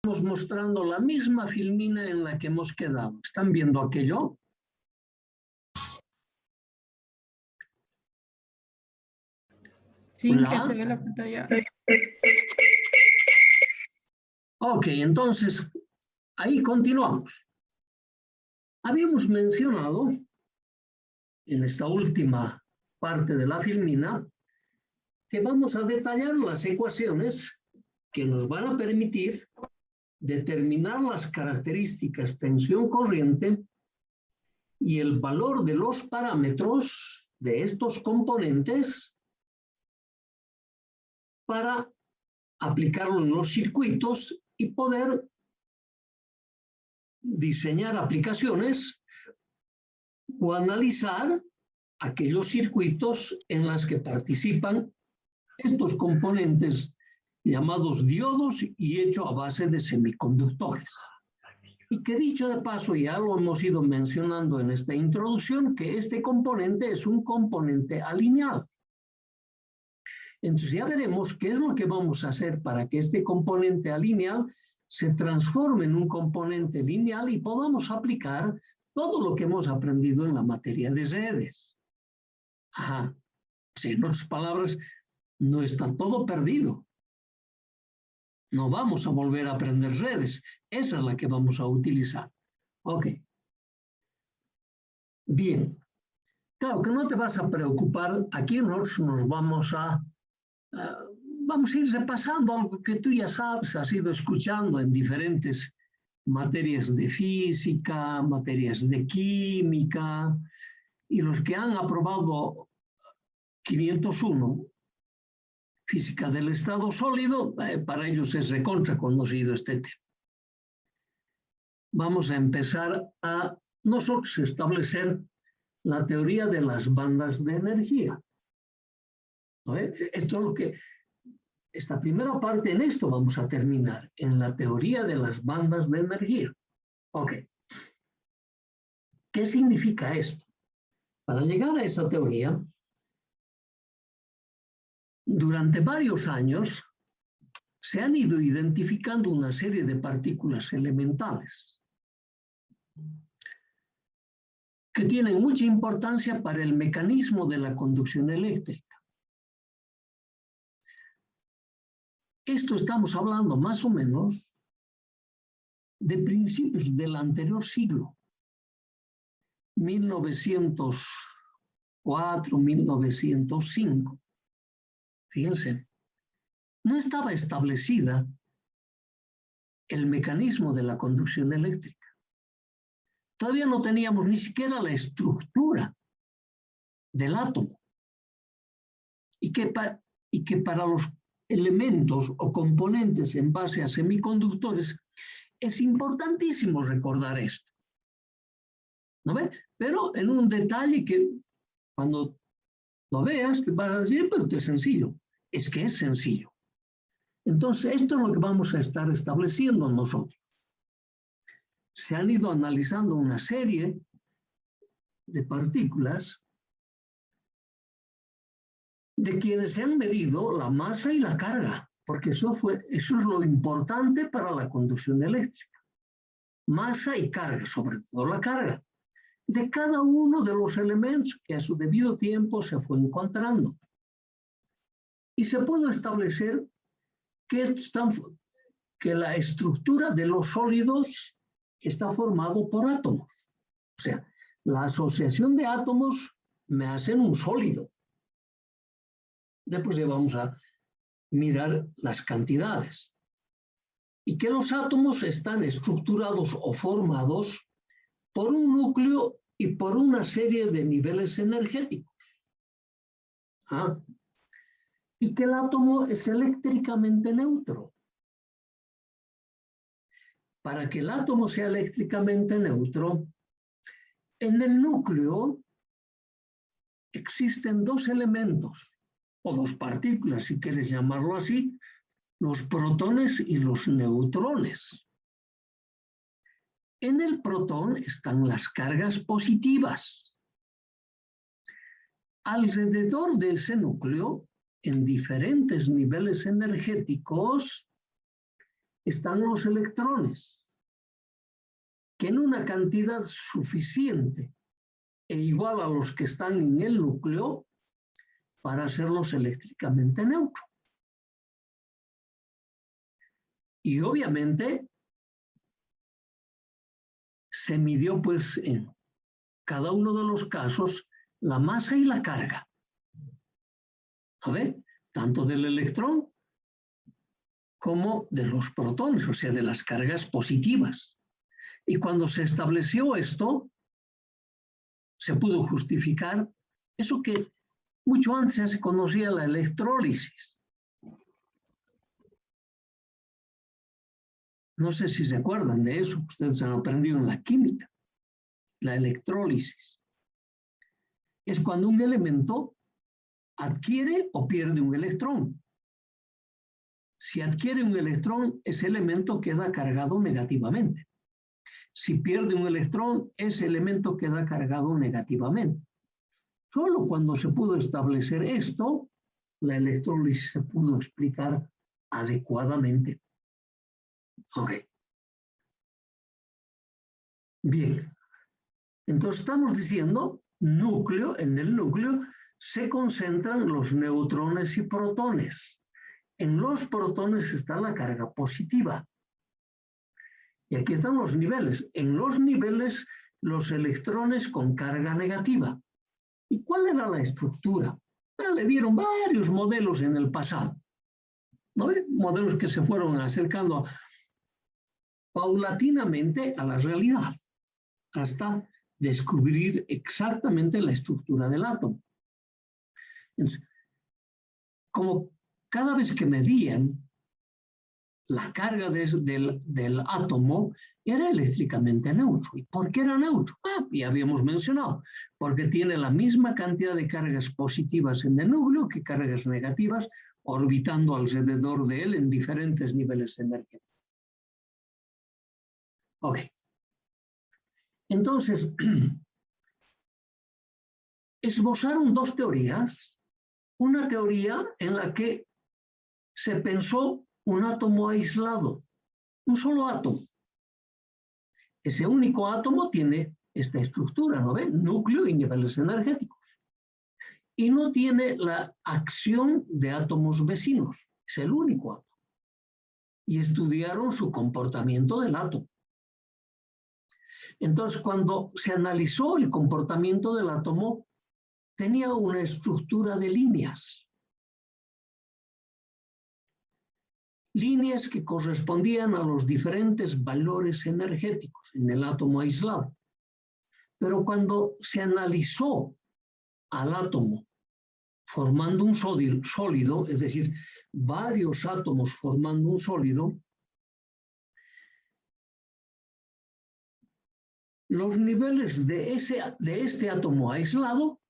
estamos mostrando la misma filmina en la que hemos quedado. ¿Están viendo aquello? Sin que se ve la pantalla. Ok, entonces, ahí continuamos. Habíamos mencionado, en esta última parte de la filmina, que vamos a detallar las ecuaciones que nos van a permitir determinar las características tensión-corriente y el valor de los parámetros de estos componentes para aplicarlo en los circuitos y poder diseñar aplicaciones o analizar aquellos circuitos en los que participan estos componentes llamados diodos y hechos a base de semiconductores. Y que dicho de paso, ya lo hemos ido mencionando en esta introducción, que este componente es un componente alineado. Entonces ya veremos qué es lo que vamos a hacer para que este componente alineal se transforme en un componente lineal y podamos aplicar todo lo que hemos aprendido en la materia de redes. Ajá. Sí, en otras palabras, no está todo perdido. No vamos a volver a aprender redes. Esa es la que vamos a utilizar. Ok. Bien. Claro que no te vas a preocupar. Aquí nos vamos a ir repasando algo que tú ya sabes, has ido escuchando en diferentes materias de física, materias de química, y los que han aprobado 501, física del estado sólido, para ellos es recontra conocido este tema. Vamos a empezar a nosotros establecer la teoría de las bandas de energía. Esto es lo que, esta primera parte, en esto vamos a terminar, en la teoría de las bandas de energía. Ok. ¿Qué significa esto? Para llegar a esa teoría, durante varios años se han ido identificando una serie de partículas elementales que tienen mucha importancia para el mecanismo de la conducción eléctrica. Esto estamos hablando más o menos de principios del anterior siglo, 1904, 1905. Fíjense, no estaba establecida el mecanismo de la conducción eléctrica. Todavía no teníamos ni siquiera la estructura del átomo. Y que para los elementos o componentes en base a semiconductores es importantísimo recordar esto. ¿No ve? Pero en un detalle que cuando lo veas te vas a decir, pues es sencillo. Es que es sencillo. Entonces, esto es lo que vamos a estar estableciendo nosotros. Se han ido analizando una serie de partículas de quienes se han medido la masa y la carga, porque eso es lo importante para la conducción eléctrica. Masa y carga, sobre todo la carga, de cada uno de los elementos que a su debido tiempo se fue encontrando. Y se puede establecer que la estructura de los sólidos está formado por átomos. O sea, la asociación de átomos me hacen un sólido. Después ya vamos a mirar las cantidades. Y que los átomos están estructurados o formados por un núcleo y por una serie de niveles energéticos. Y que el átomo es eléctricamente neutro. Para que el átomo sea eléctricamente neutro, en el núcleo existen dos elementos, o dos partículas, si quieres llamarlo así, los protones y los neutrones. En el protón están las cargas positivas. Alrededor de ese núcleo, en diferentes niveles energéticos, están los electrones, que en una cantidad suficiente e igual a los que están en el núcleo para hacerlos eléctricamente neutros. Y obviamente se midió pues en cada uno de los casos la masa y la carga. ¿Sabe? Tanto del electrón como de los protones, o sea, de las cargas positivas. Y cuando se estableció esto, se pudo justificar eso que mucho antes se conocía, la electrólisis. No sé si se acuerdan de eso, ustedes han aprendido en la química. La electrólisis es cuando un elemento adquiere o pierde un electrón. Si adquiere un electrón, ese elemento queda cargado negativamente. Si pierde un electrón, ese elemento queda cargado negativamente. Solo cuando se pudo establecer esto, la electrólisis se pudo explicar adecuadamente. Ok. Bien. Entonces estamos diciendo, núcleo, en el núcleo se concentran los neutrones y protones. En los protones está la carga positiva. Y aquí están los niveles. En los niveles, los electrones con carga negativa. ¿Y cuál era la estructura? Le dieron varios modelos en el pasado. ¿No ve? Modelos que se fueron acercando paulatinamente a la realidad, hasta descubrir exactamente la estructura del átomo. Entonces, como cada vez que medían la carga del átomo, era eléctricamente neutro. ¿Y por qué era neutro? Ya habíamos mencionado, porque tiene la misma cantidad de cargas positivas en el núcleo que cargas negativas, orbitando alrededor de él en diferentes niveles energéticos. Ok. Entonces, esbozaron dos teorías. Una teoría en la que se pensó un átomo aislado, un solo átomo. Ese único átomo tiene esta estructura, ¿no ven? Núcleo y niveles energéticos. Y no tiene la acción de átomos vecinos. Es el único átomo. Y estudiaron su comportamiento del átomo. Entonces, cuando se analizó el comportamiento del átomo, tenía una estructura de líneas. Líneas que correspondían a los diferentes valores energéticos en el átomo aislado. Pero cuando se analizó al átomo formando un sólido, es decir, varios átomos formando un sólido, los niveles de este átomo aislado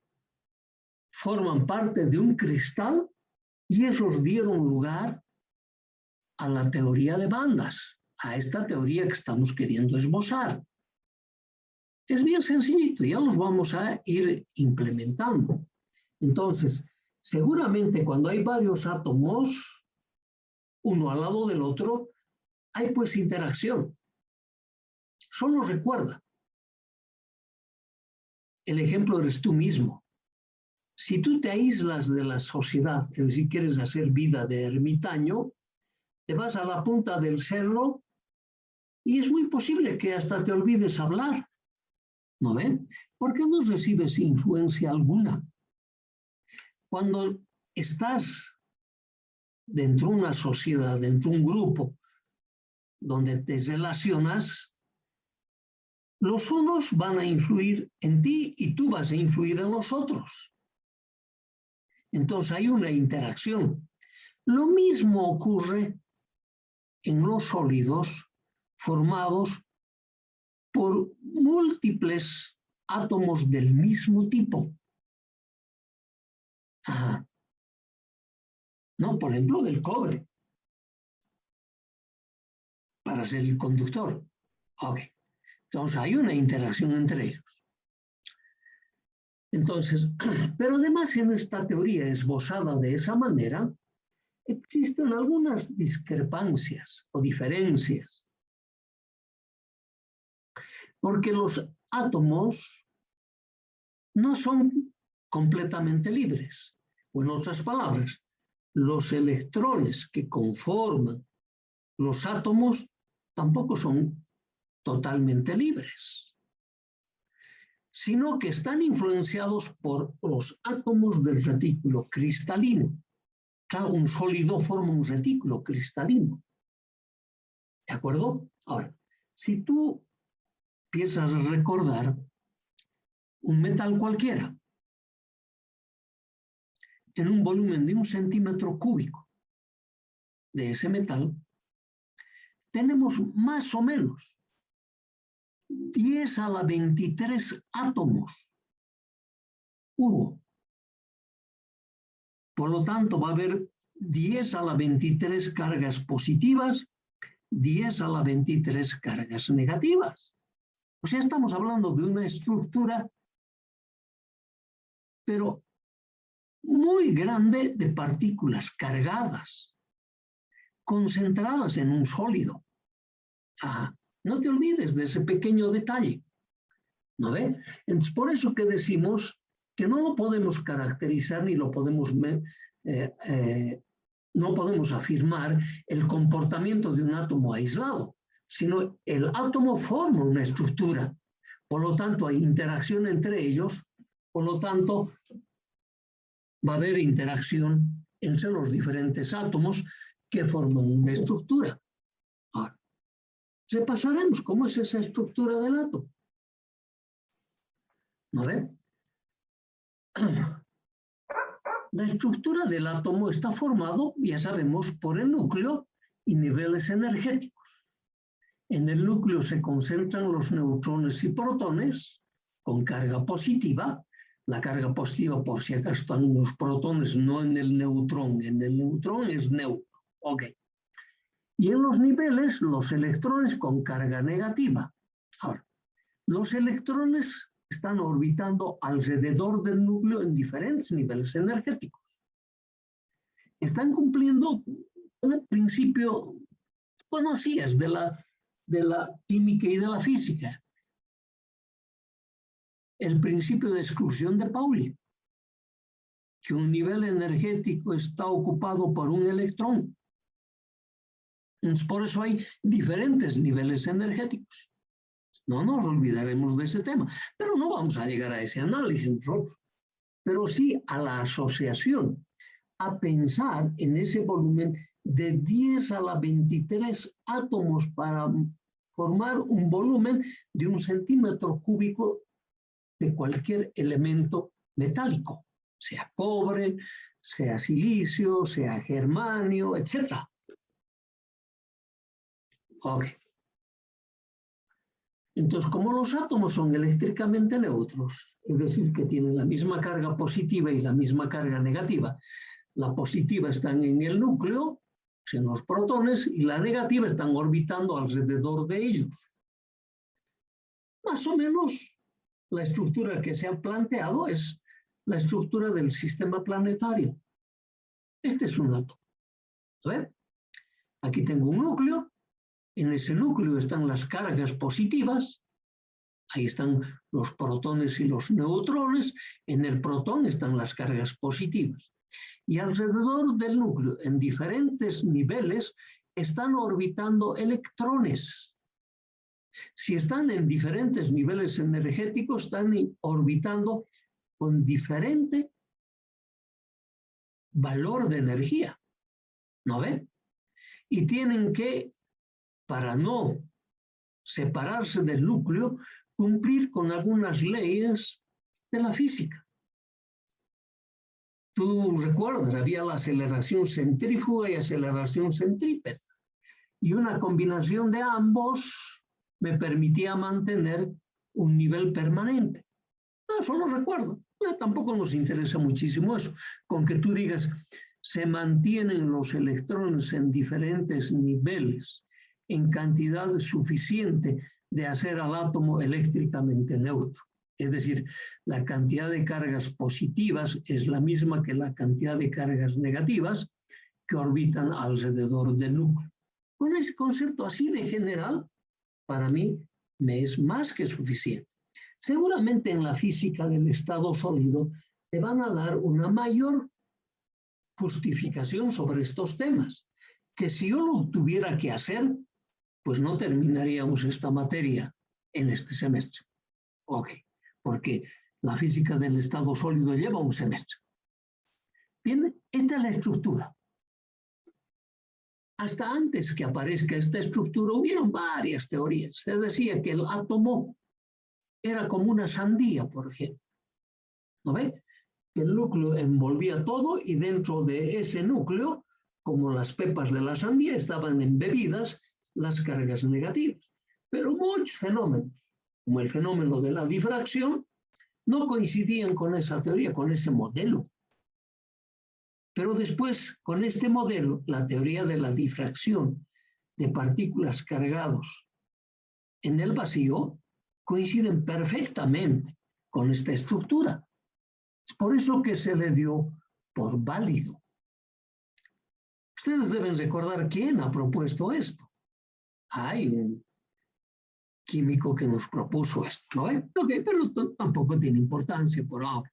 forman parte de un cristal y esos dieron lugar a la teoría de bandas, a esta teoría que estamos queriendo esbozar. Es bien sencillito, ya los vamos a ir implementando. Entonces, seguramente cuando hay varios átomos, uno al lado del otro, hay pues interacción. Solo recuerda, el ejemplo eres tú mismo. Si tú te aíslas de la sociedad, es decir, quieres hacer vida de ermitaño, te vas a la punta del cerro y es muy posible que hasta te olvides hablar. ¿No ven? Porque no recibes influencia alguna. Cuando estás dentro de una sociedad, dentro de un grupo, donde te relacionas, los unos van a influir en ti y tú vas a influir en los otros. Entonces hay una interacción. Lo mismo ocurre en los sólidos formados por múltiples átomos del mismo tipo. Ajá. No, por ejemplo, del cobre, para ser el conductor. Ok. Entonces hay una interacción entre ellos. Entonces, pero además en esta teoría esbozada de esa manera, existen algunas discrepancias o diferencias, porque los átomos no son completamente libres. O en otras palabras, los electrones que conforman los átomos tampoco son totalmente libres, sino que están influenciados por los átomos del retículo cristalino. Claro, un sólido forma un retículo cristalino. ¿De acuerdo? Ahora, si tú empiezas a recordar un metal cualquiera en un volumen de 1 centímetro cúbico de ese metal, tenemos más o menos 10 a la 23 átomos hubo. Por lo tanto, va a haber 10 a la 23 cargas positivas, 10 a la 23 cargas negativas. O sea, estamos hablando de una estructura, pero muy grande, de partículas cargadas, concentradas en un sólido. No te olvides de ese pequeño detalle. ¿No ve? Entonces, por eso que decimos que no lo podemos caracterizar ni lo podemos no podemos afirmar el comportamiento de un átomo aislado, sino el átomo forma una estructura. Por lo tanto, hay interacción entre ellos, por lo tanto, va a haber interacción entre los diferentes átomos que forman una estructura. Ahora, repasaremos cómo es esa estructura del átomo. ¿No ve? La estructura del átomo está formado, ya sabemos, por el núcleo y niveles energéticos. En el núcleo se concentran los neutrones y protones con carga positiva. La carga positiva, por si acaso, están en los protones, no en el neutrón. En el neutrón es neutro. Ok. Y en los niveles, los electrones con carga negativa. Ahora, los electrones están orbitando alrededor del núcleo en diferentes niveles energéticos. Están cumpliendo un principio conocidas de la química y de la física. El principio de exclusión de Pauli, que un nivel energético está ocupado por un electrón. Entonces, por eso hay diferentes niveles energéticos. No nos olvidaremos de ese tema, pero no vamos a llegar a ese análisis nosotros, pero sí a la asociación, a pensar en ese volumen de 10 a la 23 átomos para formar un volumen de 1 centímetro cúbico de cualquier elemento metálico, sea cobre, sea silicio, sea germanio, etc. Ok. Entonces, como los átomos son eléctricamente neutros, es decir, que tienen la misma carga positiva y la misma carga negativa, la positiva están en el núcleo, en los protones, y la negativa están orbitando alrededor de ellos. Más o menos, la estructura que se ha planteado es la estructura del sistema planetario. Este es un átomo. A ver, aquí tengo un núcleo. En ese núcleo están las cargas positivas, ahí están los protones y los neutrones, en el protón están las cargas positivas. Y alrededor del núcleo, en diferentes niveles, están orbitando electrones. Si están en diferentes niveles energéticos, están orbitando con diferente valor de energía. ¿No ven? Y tienen que, para no separarse del núcleo, cumplir con algunas leyes de la física. Tú recuerdas, había la aceleración centrífuga y aceleración centrípeta. Y una combinación de ambos me permitía mantener un nivel permanente. No, eso lo recuerdo. Tampoco nos interesa muchísimo eso. Con que tú digas, se mantienen los electrones en diferentes niveles en cantidad suficiente de hacer al átomo eléctricamente neutro. Es decir, la cantidad de cargas positivas es la misma que la cantidad de cargas negativas, que orbitan alrededor del núcleo. Con ese concepto así de general, para mí me es más que suficiente. Seguramente en la física del estado sólido te van a dar una mayor justificación sobre estos temas, que si yo lo tuviera que hacer, pues no terminaríamos esta materia en este semestre. Ok, porque la física del estado sólido lleva un semestre. Bien, esta es la estructura. Hasta antes que aparezca esta estructura, hubieron varias teorías. Se decía que el átomo era como una sandía, por ejemplo. ¿No ve? Que el núcleo envolvía todo y dentro de ese núcleo, como las pepas de la sandía, estaban embebidas las cargas negativas. Pero muchos fenómenos, como el fenómeno de la difracción, no coincidían con esa teoría, con ese modelo. Pero después, con este modelo, la teoría de la difracción de partículas cargadas en el vacío coinciden perfectamente con esta estructura. Es por eso que se le dio por válido. Ustedes deben recordar quién ha propuesto esto. Hay un químico que nos propuso esto, ¿no? Okay, pero tampoco tiene importancia por ahora.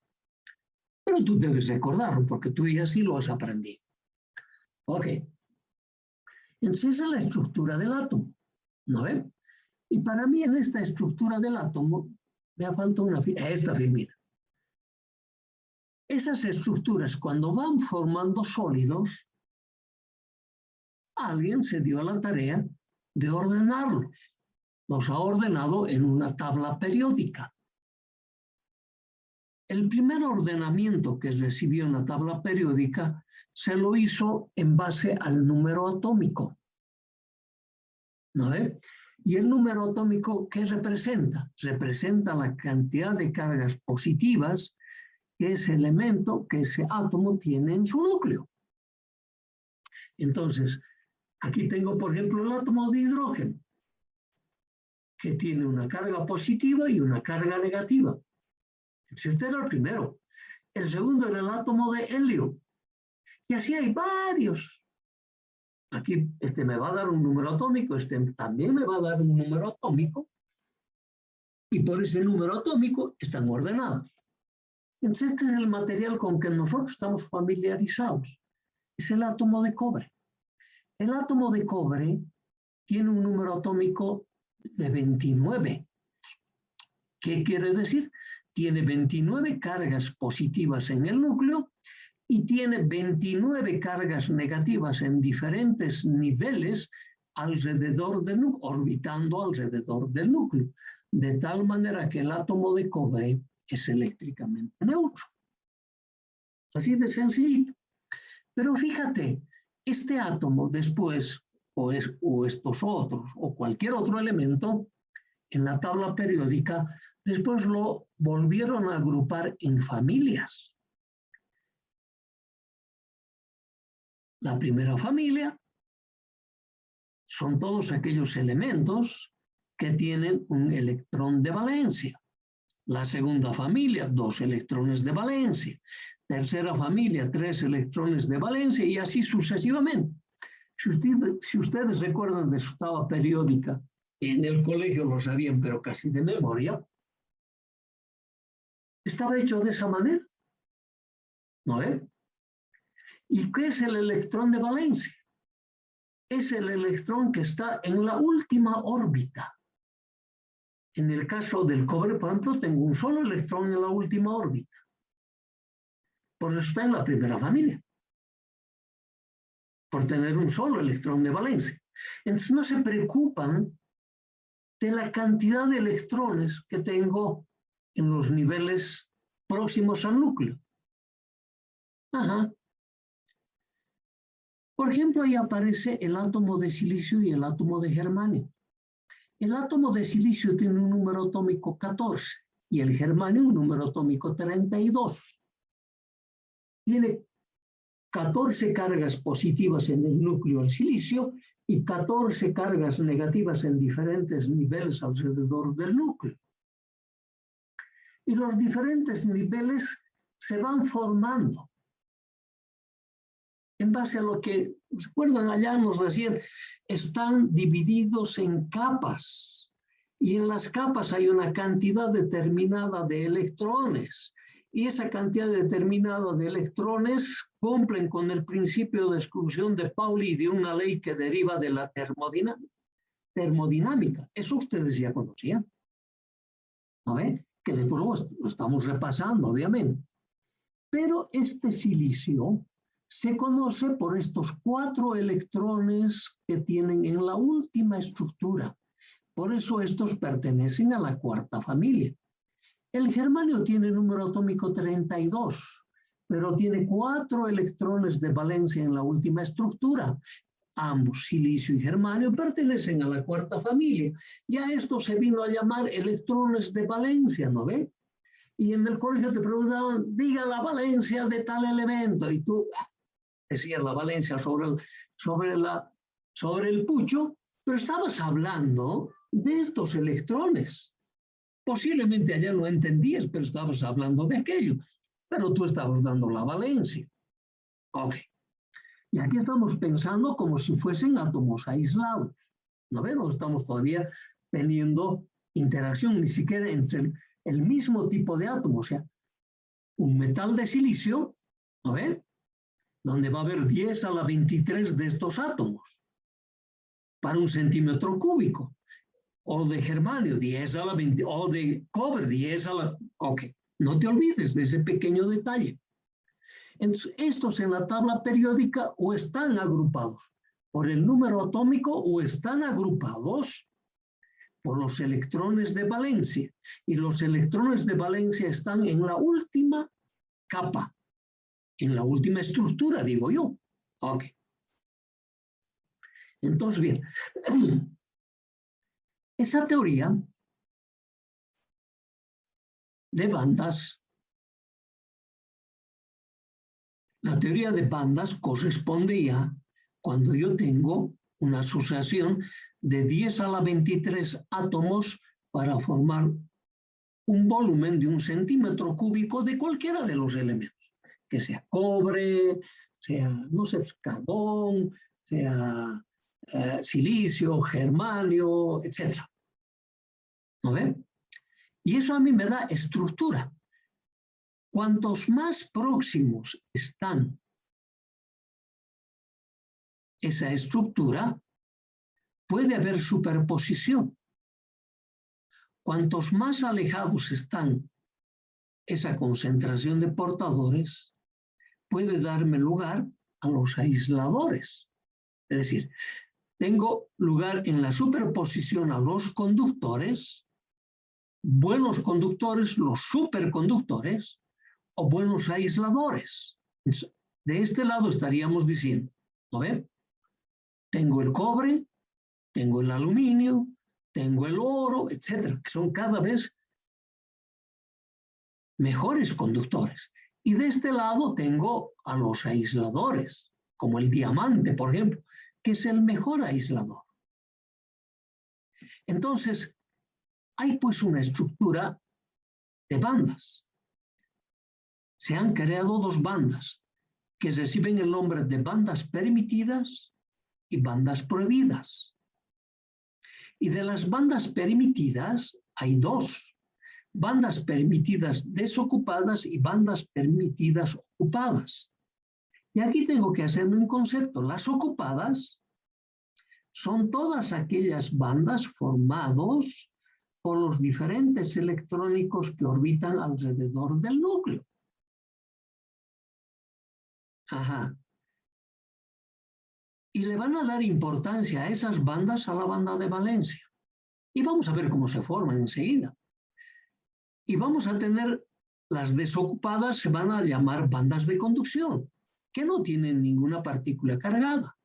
Pero tú debes recordarlo porque tú ya sí lo has aprendido. Ok. Entonces esa es la estructura del átomo, ¿no ven? Y para mí en esta estructura del átomo me falta esta filmina. Esas estructuras cuando van formando sólidos, alguien se dio a la tarea de ordenarlos. Los ha ordenado en una tabla periódica. El primer ordenamiento que recibió en la tabla periódica se lo hizo en base al número atómico. ¿No ve? ¿Y el número atómico qué representa? Representa la cantidad de cargas positivas que ese elemento, que ese átomo tiene en su núcleo. Entonces, aquí tengo, por ejemplo, el átomo de hidrógeno, que tiene una carga positiva y una carga negativa. Este era el primero. El segundo era el átomo de helio. Y así hay varios. Aquí este me va a dar un número atómico, este también me va a dar un número atómico. Y por ese número atómico están ordenados. Entonces este es el material con que nosotros estamos familiarizados. Es el átomo de cobre. El átomo de cobre tiene un número atómico de 29. ¿Qué quiere decir? Tiene 29 cargas positivas en el núcleo y tiene 29 cargas negativas en diferentes niveles alrededor del núcleo, orbitando alrededor del núcleo, de tal manera que el átomo de cobre es eléctricamente neutro. Así de sencillito. Pero fíjate, este átomo después, o estos otros, o cualquier otro elemento, en la tabla periódica, después lo volvieron a agrupar en familias. La primera familia son todos aquellos elementos que tienen un electrón de valencia. La segunda familia, 2 electrones de valencia. Tercera familia, 3 electrones de valencia y así sucesivamente. Si ustedes recuerdan de su tabla periódica, en el colegio lo sabían, pero casi de memoria, estaba hecho de esa manera. ¿No ven? ¿Y qué es el electrón de valencia? Es el electrón que está en la última órbita. En el caso del cobre, por ejemplo, tengo un solo electrón en la última órbita. Por eso está en la primera familia. Por tener un solo electrón de valencia. Entonces no se preocupan de la cantidad de electrones que tengo en los niveles próximos al núcleo. Ajá. Por ejemplo, ahí aparece el átomo de silicio y el átomo de germanio. El átomo de silicio tiene un número atómico 14 y el germanio un número atómico 32. Tiene 14 cargas positivas en el núcleo del silicio y 14 cargas negativas en diferentes niveles alrededor del núcleo. Y los diferentes niveles se van formando. en base a lo que, recuerdan allá nos decían, están divididos en capas. Y en las capas hay una cantidad determinada de electrones. Y esa cantidad determinada de electrones cumplen con el principio de exclusión de Pauli y de una ley que deriva de la termodinámica. Eso ustedes ya conocían. ¿No ven? Que después lo estamos repasando, obviamente. Pero este silicio se conoce por estos 4 electrones que tienen en la última estructura. Por eso estos pertenecen a la 4ª familia. El germanio tiene número atómico 32, pero tiene 4 electrones de valencia en la última estructura. Ambos, silicio y germanio, pertenecen a la 4ª familia. Ya esto se vino a llamar electrones de valencia, ¿no ve? Y en el colegio te preguntaban, diga la valencia de tal elemento, y tú decías la valencia sobre el pucho, pero estabas hablando de estos electrones. Posiblemente allá no entendías, pero estabas hablando de aquello. Pero tú estabas dando la valencia. Ok. Y aquí estamos pensando como si fuesen átomos aislados. ¿No ven? No estamos todavía teniendo interacción ni siquiera entre el mismo tipo de átomo. O sea, un metal de silicio, ¿no ven? Donde va a haber 10 a la 23 de estos átomos para 1 centímetro cúbico. O de germanio, 10 a la 20, o de cobre, 10 a la... Ok, no te olvides de ese pequeño detalle. Entonces, estos en la tabla periódica o están agrupados por el número atómico o están agrupados por los electrones de valencia. Y los electrones de valencia están en la última capa, en la última estructura, digo yo. Ok. Entonces, bien, esa teoría de bandas, la teoría de bandas corresponde ya cuando yo tengo una asociación de 10 a la 23 átomos para formar un volumen de 1 centímetro cúbico de cualquiera de los elementos, que sea cobre, sea, no sé, carbón, sea silicio, germanio, etc. ¿No ven? Y eso a mí me da estructura. Cuantos más próximos están esa estructura, puede haber superposición. Cuantos más alejados están esa concentración de portadores, puede darme lugar a los aisladores. Es decir, tengo lugar en la superposición a los conductores, buenos conductores, los superconductores, o buenos aisladores. De este lado estaríamos diciendo, ¿no ven? Tengo el cobre, tengo el aluminio, tengo el oro, etcétera, que son cada vez mejores conductores. Y de este lado tengo a los aisladores, como el diamante, por ejemplo, que es el mejor aislador. Entonces, hay pues una estructura de bandas. Se han creado 2 bandas que reciben el nombre de bandas permitidas y bandas prohibidas. Y de las bandas permitidas hay 2. Bandas permitidas desocupadas y bandas permitidas ocupadas. Y aquí tengo que hacerme un concepto. Las ocupadas son todas aquellas bandas formadas por los diferentes electrónicos que orbitan alrededor del núcleo. Ajá. Y le van a dar importancia a esas bandas a la banda de valencia. Y vamos a ver cómo se forman enseguida. Y vamos a tener las desocupadas, se van a llamar bandas de conducción, que no tienen ninguna partícula cargada.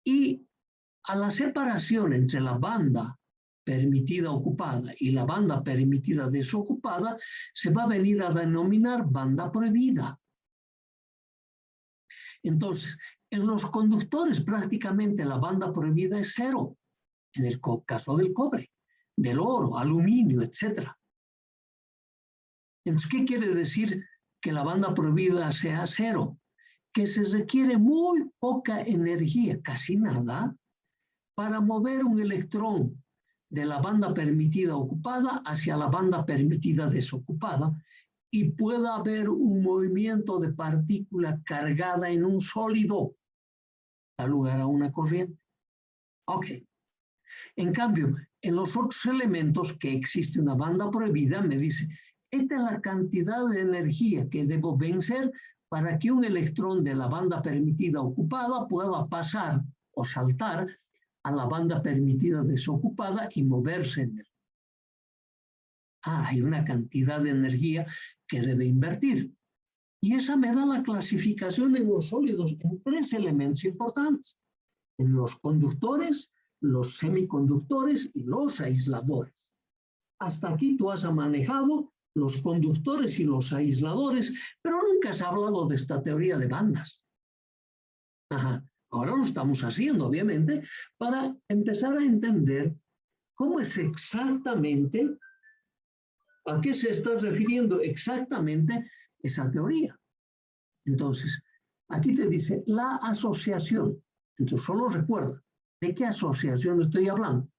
Y a la separación entre la banda permitida ocupada y la banda permitida desocupada, se va a venir a denominar banda prohibida. Entonces, en los conductores prácticamente la banda prohibida es 0, en el caso del cobre, del oro, aluminio, etc. Entonces, ¿qué quiere decir que la banda prohibida sea 0? que se requiere muy poca energía, casi nada, para mover un electrón de la banda permitida ocupada hacia la banda permitida desocupada y pueda haber un movimiento de partícula cargada en un sólido, da lugar a una corriente. Ok. En cambio, en los otros elementos que existe una banda prohibida, me dice, esta es la cantidad de energía que debo vencer para que un electrón de la banda permitida ocupada pueda pasar o saltar a la banda permitida desocupada y moverse en él. Hay una cantidad de energía que debe invertir. Y esa me da la clasificación en los sólidos en 3 elementos importantes. En los conductores, los semiconductores y los aisladores. Hasta aquí tú has manejado los conductores y los aisladores, pero nunca has hablado de esta teoría de bandas. Ahora lo estamos haciendo, obviamente, para empezar a entender cómo es exactamente, a qué se está refiriendo exactamente esa teoría. Entonces, aquí te dice la asociación. Entonces, solo recuerda, ¿de qué asociación estoy hablando?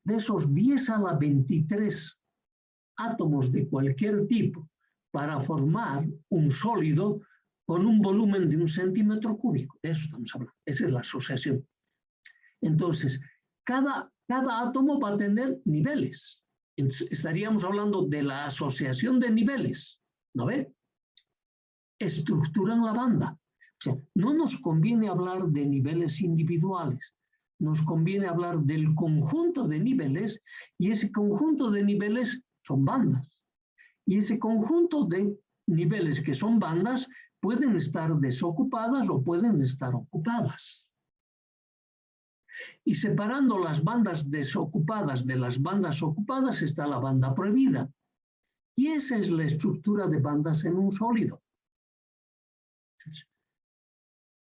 De esos 10 a la 23 átomos de cualquier tipo para formar un sólido con un volumen de 1 centímetro cúbico. De eso estamos hablando. Esa es la asociación. Entonces, cada átomo va a tener niveles. Entonces, estaríamos hablando de la asociación de niveles. ¿No ve? Estructuran la banda. O sea, no nos conviene hablar de niveles individuales. Nos conviene hablar del conjunto de niveles, y ese conjunto de niveles son bandas. Y ese conjunto de niveles que son bandas pueden estar desocupadas o pueden estar ocupadas. Y separando las bandas desocupadas de las bandas ocupadas está la banda prohibida. Y esa es la estructura de bandas en un sólido.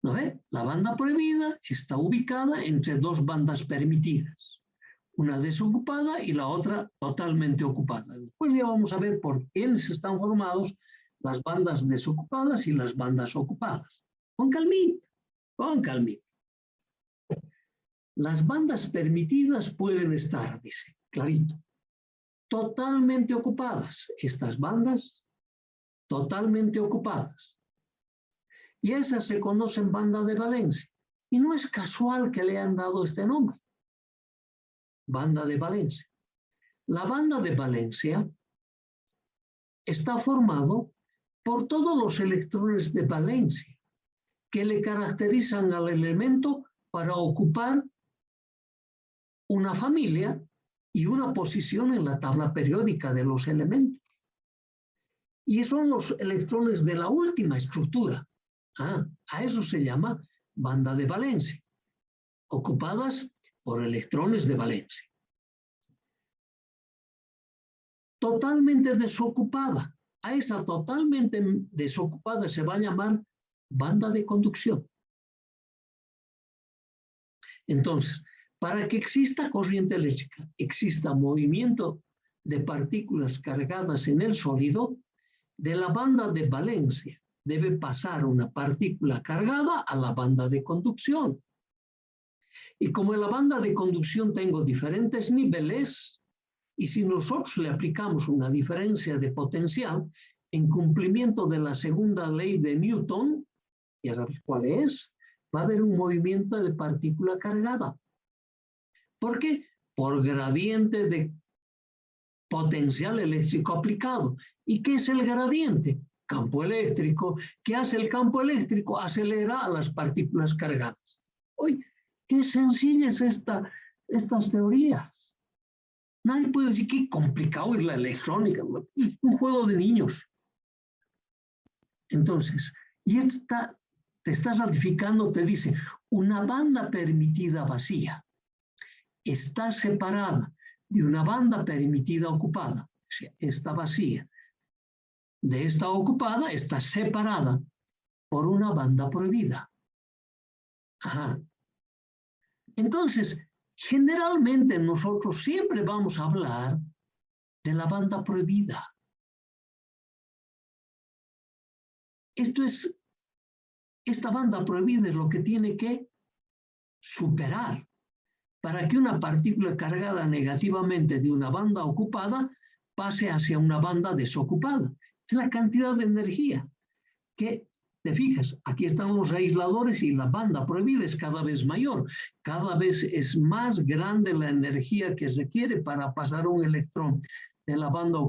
¿No ve? La banda prohibida está ubicada entre 2 bandas permitidas, una desocupada y la otra totalmente ocupada. Después ya vamos a ver por quiénes están formados las bandas desocupadas y las bandas ocupadas. Con calmita, con calmita. Las bandas permitidas pueden estar, dice, clarito, totalmente ocupadas. Estas bandas, totalmente ocupadas. Y esas se conocen banda de valencia. Y no es casual que le han dado este nombre. Banda de valencia. La banda de valencia está formado por todos los electrones de valencia que le caracterizan al elemento para ocupar una familia y una posición en la tabla periódica de los elementos. Y son los electrones de la última estructura. A eso se llama banda de valencia, ocupadas por electrones de valencia. Totalmente desocupada. A esa totalmente desocupada se va a llamar banda de conducción. Entonces, para que exista corriente eléctrica, exista movimiento de partículas cargadas en el sólido, de la banda de valencia debe pasar una partícula cargada a la banda de conducción. Y como en la banda de conducción tengo diferentes niveles, y si nosotros le aplicamos una diferencia de potencial, en cumplimiento de la segunda ley de Newton, ya sabes cuál es, va a haber un movimiento de partícula cargada. ¿Por qué? Por gradiente de potencial eléctrico aplicado. ¿Y qué es el gradiente? Campo eléctrico. ¿Qué hace el campo eléctrico? Acelera a las partículas cargadas. Oye, qué sencilla es estas teorías. Nadie puede decir qué complicado es la electrónica. Un juego de niños. Entonces, y te está ratificando, te dice, una banda permitida vacía está separada de una banda permitida ocupada. O sea, está vacía. De esta ocupada está separada por una banda prohibida. Entonces, generalmente nosotros siempre vamos a hablar de la banda prohibida. Esto es esta banda prohibida es lo que tiene que superar para que una partícula cargada negativamente de una banda ocupada pase hacia una banda desocupada. Es la cantidad de energía que, te fijas, aquí están los aisladores y la banda prohibida es cada vez mayor. Cada vez es más grande la energía que se requiere para pasar un electrón de la banda ocupada